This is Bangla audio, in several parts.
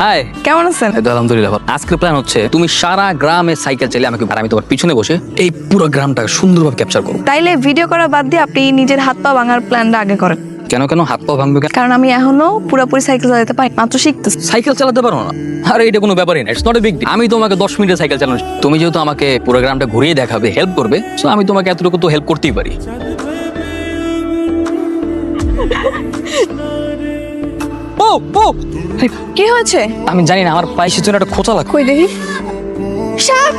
হাই, কেমন আছেন? এই তো আলহামদুলিল্লাহ। আজকের প্ল্যান হচ্ছে তুমি সারা গ্রামে সাইকেল চালিয়ে আমাকে, আর আমি তোমার পিছনে বসে এই পুরো গ্রামটা সুন্দরভাবে ক্যাপচার করবো। তাইলে ভিডিও করা বাদ দিয়ে আপনি নিজের হাত পা ভাঙার প্ল্যানটা আগে করেন। কেন কেন হাত পা ভাঙবে কেন? কারণ আমি এখনো পুরোপুরি সাইকেল চালাতে পারি, মাত্র শিখতেছি। সাইকেল চালাতে পারো না? আরে এটা কোনো ব্যাপারই না, it's not a big deal. আমি তোমাকে 10 মিনিটে সাইকেল চালানো, তুমি যেহেতু আমাকে পুরো গ্রামটা ঘুরিয়ে দেখাবে, হেল্প করবে, সো আমি তোমাকে এতটুকু তো হেল্প করতেই পারি। ও ও কি হয়েছে? আমি জানি না, আমার পায়ে সেজন্য একটা খোঁচা লাগবে। কই দেখি। সাপ!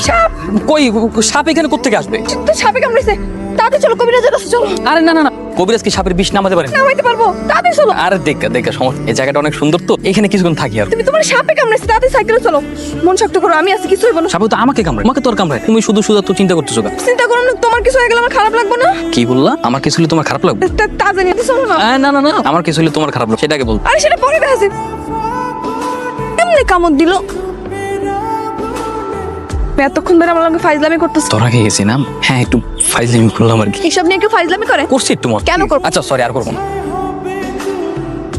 সাপ! কই সাপ এখানে কোত্থেকে আসবে? তো সাপে কামড়েছে। তাড়াতাড়ি চলো, কবিরাজের কাছে চলো। আরে না না না, কবিরাজ কি সাপের বিষ নামাতে পারে? নামাইতে পারবো, তাড়াতাড়ি চলো। আরে দেখা দেখা সমস্যা, এই জায়গাটা অনেক সুন্দর তো, এখানে কিছুক্ষণ থাকি। আর তুমি তোমার সাপে কামড়েছে, তাড়াতাড়ি সাইকেলে চলো। মন শক্ত করো, আমি আছি, কিছু হইব না। সাপে তো আমাকে কামড়ায়, আমাকে তোর কামড়ায়, তুমি শুধু শুধু তো চিন্তা করতেছো কেন? চিন্তা করো না, তোমার কিছু হয়ে গেলে আমার খারাপ লাগবে না? কি বললা? আমার কিছু হলে তোমার খারাপ লাগবে? তা জানি না, চলো না। না না না, আমার কিছু হলে তোমার খারাপ লাগবে, সেটাকে বল। আরে সেটা পরে দেখাচ্ছি। এমনি কামড় দিল। এতক্ষণ ধরে আমার লগে ফাইজলামি করতেছ। তোর আগে গেছি না? হ্যাঁ, একটু ফাইজলামি করলাম আর কি। এসব নিয়ে কেউ ফাইজলামি করে? করছি একটু মত। কেন করবো? আচ্ছা সরি, আর করবো না।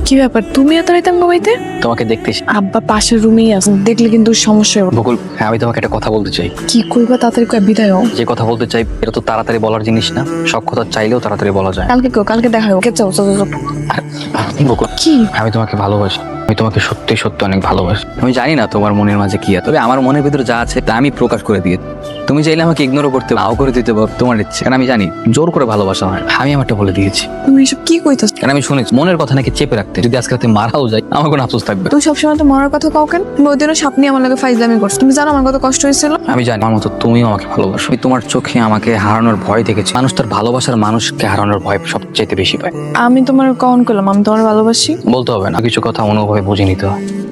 কি ব্যাপার, তুমি এত রাইতাম ঘুমাইতে? তোমাকে দেখতে এসে- আব্বা পাশের রুমেই আছে, দেখলে কিন্তু সমস্যা হবে। বকুল, হ্যাঁ, আমি তোমাকে একটা কথা বলতে চাই। কি কইবা, তাড়াতাড়ি কই, বিদায় হও। যে কথা বলতে চাই এটা তো তাড়াতাড়ি বলার জিনিস না, সব কথা চাইলেও তাড়াতাড়ি বলা যায়। কালকে কেউ, কালকে দেখা হবে। চলো চলো চলো। বকুল, কি? আমি তোমাকে ভালোবাসি, আমি তোমাকে সত্যি সত্যি অনেক ভালোবাসি। আমি জানি না তোমার মনের মাঝে কি আছে, তবে আমার মনের ভিতরে যা আছে তা আমি প্রকাশ করে দিয়ে, তুমি চাইলে আমাকে ইগনোরও করতে, নাও করে দিতে পারো, তোমার ইচ্ছে। কারণ আমি জানি জোর করে ভালোবাসা হয়, আমি আমারটা বলে দিয়েছি। তুমি এসব কি কইতাছ? কারণ আমি শুনেছি মনের কথা নাকি চেপে রাখতে, যদি আজকে রাতে মারাও যায় আমার কোনো আফসোস থাকবে না। তুই সবসময় তো মরার কথা কাউ কেন? তুমি ওই দিনও সাপ নিয়ে আমার লাগে ফাইজলামি করছো। তুমি জানো আমার কত কষ্ট হয়েছিল? আমি জানি আমার মতো তুমিও আমাকে ভালোবাসো, আমি তোমার চোখে আমাকে হারানোর ভয় দেখেছি। মানুষ তার ভালোবাসার মানুষকে হারানোর ভয় সবচেয়ে বেশি পায়। আমি তোমার কখন করলাম আমি তোমার ভালোবাসি? বলতে হবে না, কিছু কথা অনুভবে বুঝে নিতে হয়।